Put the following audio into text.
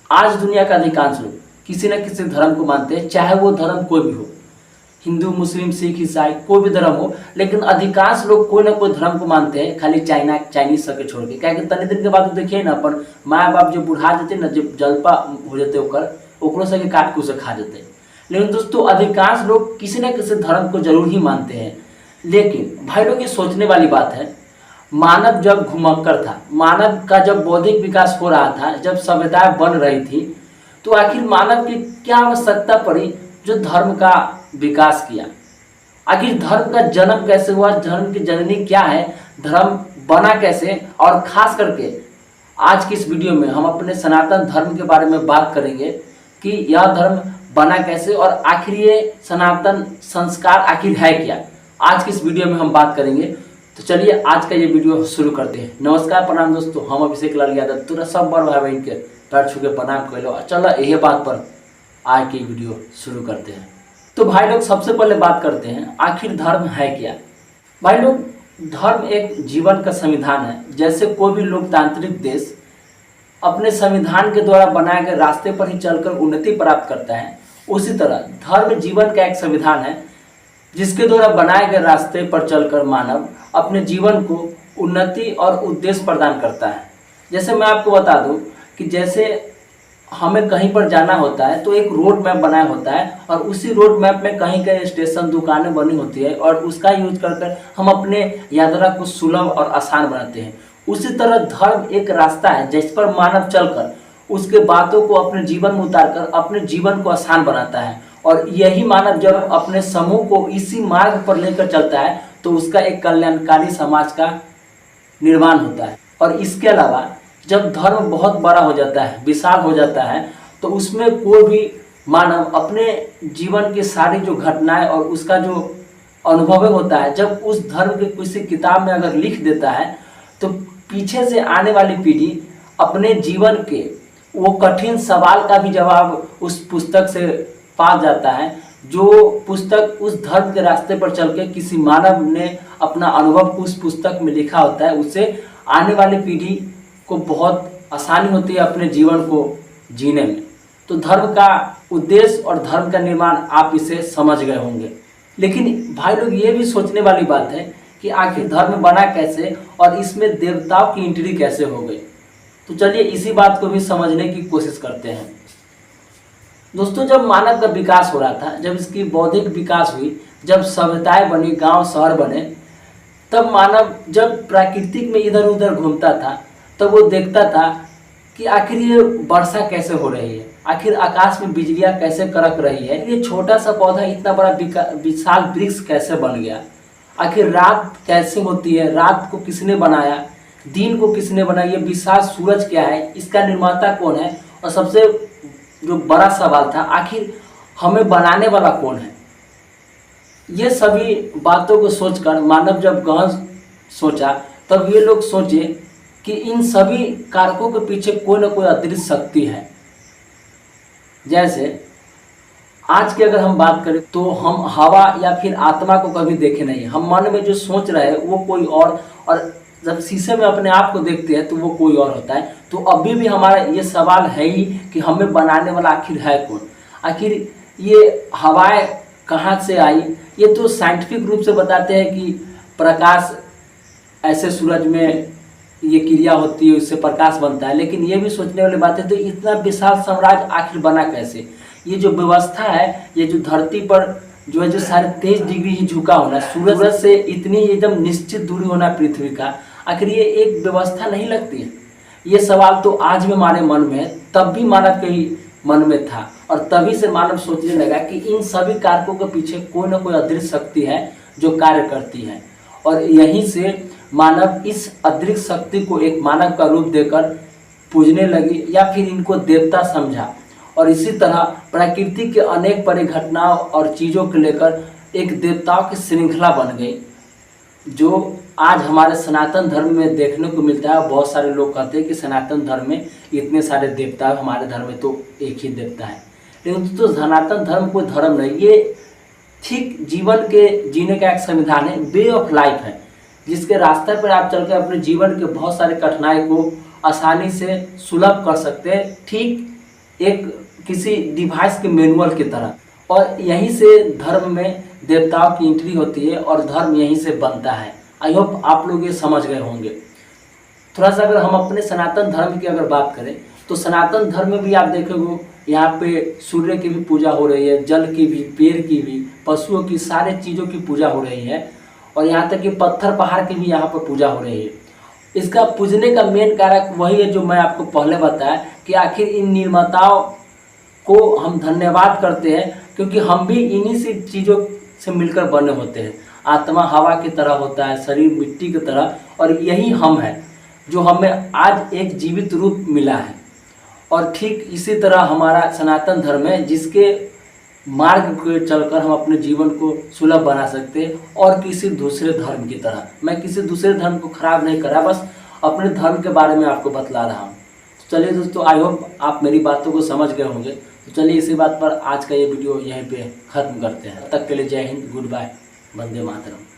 आज दुनिया का अधिकांश लोग किसी न किसी धर्म को मानते हैं, चाहे वो धर्म कोई भी हो, हिंदू, मुस्लिम, सिख, ईसाई, कोई भी धर्म हो, लेकिन अधिकांश लोग कोई ना कोई धर्म को मानते हैं, खाली चाइनीज सबके छोड़ के। क्या तनि दिन के बाद देखिए ना, अपन माँ बाप जो बुढ़ा जाते ना, जब जलपा हो जाते ओकरो सके काट के उसे खा जाते। लेकिन दोस्तों अधिकांश लोग किसी न किसी धर्म को जरूर ही मानते हैं। लेकिन भाई लोग ये सोचने वाली बात है, मानव जब घुमक्कर था, मानव का जब बौद्धिक विकास हो रहा था, जब सभ्यताएं बन रही थी, तो आखिर मानव की क्या आवश्यकता पड़ी जो धर्म का विकास किया। आखिर धर्म का जन्म कैसे हुआ, धर्म की जननी क्या है, धर्म बना कैसे, और खास करके आज की इस वीडियो में हम अपने सनातन धर्म के बारे में बात करेंगे कि यह धर्म बना कैसे और आखिर ये सनातन संस्कार आखिर है क्या। आज की इस वीडियो में हम बात करेंगे, तो चलिए आज का ये वीडियो शुरू करते हैं। नमस्कार, प्रणाम दोस्तों, हम अभिषेक लाल यादव तुरा सब बड़ भाई बहन के पैर छू के प्रणाम कर लो। चलो यही बात पर आज की वीडियो शुरू करते हैं। तो भाई लोग सबसे पहले बात करते हैं, आखिर धर्म है क्या। भाई लोग धर्म एक जीवन का संविधान है। जैसे कोई भी लोकतांत्रिक देश अपने संविधान के द्वारा बनाए गए रास्ते पर ही चलकर उन्नति प्राप्त करता है, उसी तरह धर्म जीवन का एक संविधान है जिसके द्वारा बनाए गए रास्ते पर चलकर मानव अपने जीवन को उन्नति और उद्देश्य प्रदान करता है। जैसे मैं आपको बता दूं कि जैसे हमें कहीं पर जाना होता है तो एक रोड मैप बनाया होता है, और उसी रोड मैप में कहीं कहीं स्टेशन, दुकानें बनी होती है, और उसका यूज कर हम अपने यात्रा को सुलभ और आसान बनाते हैं। उसी तरह धर्म एक रास्ता है जिस पर मानव चलकर उसके बातों को अपने जीवन में उतारकर अपने जीवन को आसान बनाता है। और यही मानव जब अपने समूह को इसी मार्ग पर लेकर चलता है तो उसका एक कल्याणकारी समाज का निर्माण होता है। और इसके अलावा जब धर्म बहुत बड़ा हो जाता है, विशाल हो जाता है, तो उसमें कोई भी मानव अपने जीवन की सारी जो घटनाएं और उसका जो अनुभव होता है, जब उस धर्म के किसी किताब में अगर लिख देता है तो पीछे से आने वाली पीढ़ी अपने जीवन के वो कठिन सवाल का भी जवाब उस पुस्तक से पा जाता है, जो पुस्तक उस धर्म के रास्ते पर चल के किसी मानव ने अपना अनुभव को उस पुस्तक में लिखा होता है। उससे आने वाली पीढ़ी को बहुत आसानी होती है अपने जीवन को जीने में। तो धर्म का उद्देश्य और धर्म का निर्माण आप इसे समझ गए होंगे। लेकिन भाई लोग ये भी सोचने वाली बात है कि आखिर धर्म बना कैसे और इसमें देवताओं की एंट्री कैसे हो गई। तो चलिए इसी बात को भी समझने की कोशिश करते हैं। दोस्तों जब मानव का विकास हो रहा था, जब इसकी बौद्धिक विकास हुई, जब सभ्यताएं बनी, गांव शहर बने, तब मानव जब प्राकृतिक में इधर उधर घूमता था तब वो देखता था कि आखिर ये वर्षा कैसे हो रही है, आखिर आकाश में बिजलियां कैसे कड़क रही है, ये छोटा सा पौधा इतना बड़ा विशाल वृक्ष कैसे बन गया, आखिर रात कैसे होती है, रात को किसने बनाया, दिन को किसने बनाया, ये विशाल सूरज क्या है, इसका निर्माता कौन है, और सबसे जो बड़ा सवाल था आखिर हमें बनाने वाला कौन है। ये सभी बातों को सोचकर मानव जब गहन सोचा तब ये लोग सोचे कि इन सभी कारकों के पीछे कोई ना कोई अदृश्य शक्ति है। जैसे आज की अगर हम बात करें तो हम हवा या फिर आत्मा को कभी देखे नहीं, हम मन में जो सोच रहे हैं वो कोई और जब शीशे में अपने आप को देखते हैं तो वो कोई और होता है। तो अभी भी हमारा ये सवाल है ही कि हमें बनाने वाला आखिर है कौन, आखिर ये हवाएं कहाँ से आई। ये तो साइंटिफिक रूप से बताते हैं कि प्रकाश ऐसे सूरज में ये क्रिया होती है, उससे प्रकाश बनता है, लेकिन ये भी सोचने वाली बात है तो इतना विशाल साम्राज्य आखिर बना कैसे। ये जो व्यवस्था है, ये जो धरती पर जो है जो 23.5 डिग्री ही झुका होना, सूरज से इतनी एकदम निश्चित दूरी होना पृथ्वी का, आखिर ये एक व्यवस्था नहीं लगती है। ये सवाल तो आज भी हमारे मन में है, तब भी मानव के ही मन में था, और तभी से मानव सोचने लगा कि इन सभी कारकों के पीछे कोई ना कोई अदृश्य शक्ति है जो कार्य करती है। और यहीं से मानव इस अदृश्य शक्ति को एक मानव का रूप देकर पूजने लगी या फिर इनको देवता समझा। और इसी तरह प्रकृति के अनेक परिघटनाओं और चीज़ों को लेकर एक देवताओं की श्रृंखला बन गई, जो आज हमारे सनातन धर्म में देखने को मिलता है। बहुत सारे लोग कहते हैं कि सनातन धर्म में इतने सारे देवता है, हमारे धर्म में तो एक ही देवता है। लेकिन तो सनातन धर्म कोई धर्म नहीं, ये ठीक जीवन के जीने का एक संविधान है, वे ऑफ लाइफ है, जिसके रास्ते पर आप चल के अपने जीवन के बहुत सारे कठिनाई को आसानी से सुलभ कर सकते हैं। ठीक एक किसी डिवाइस के मैनुअल की तरह, और यहीं से धर्म में देवताओं की एंट्री होती है और धर्म यहीं से बनता है। आई होप आप लोग ये समझ गए होंगे। थोड़ा सा अगर हम अपने सनातन धर्म की अगर बात करें तो सनातन धर्म में भी आप देखोगे यहाँ पे सूर्य की भी पूजा हो रही है, जल की भी, पेड़ की भी, पशुओं की, सारे चीज़ों की पूजा हो रही है, और यहाँ तक कि पत्थर पहाड़ की भी यहाँ पर पूजा हो रही है। इसका पूजने का मेन कारक वही है जो मैं आपको पहले बताया कि आखिर इन निर्माताओं को हम धन्यवाद करते हैं, क्योंकि हम भी इन्हीं से चीज़ों से मिलकर बने होते हैं। आत्मा हवा की तरह होता है, शरीर मिट्टी की तरह, और यही हम हैं जो हमें आज एक जीवित रूप मिला है। और ठीक इसी तरह हमारा सनातन धर्म है जिसके मार्ग को चलकर हम अपने जीवन को सुलभ बना सकते हैं, और किसी दूसरे धर्म की तरह। मैं किसी दूसरे धर्म को खराब नहीं कर रहा, बस अपने धर्म के बारे में आपको बतला रहा हूँ। तो चलिए दोस्तों, आई होप आप मेरी बातों को समझ गए होंगे। तो चलिए इसी बात पर आज का ये वीडियो यहीं पे ख़त्म करते हैं। तब तक के लिए जय हिंद, गुड बाय, वंदे मातरम।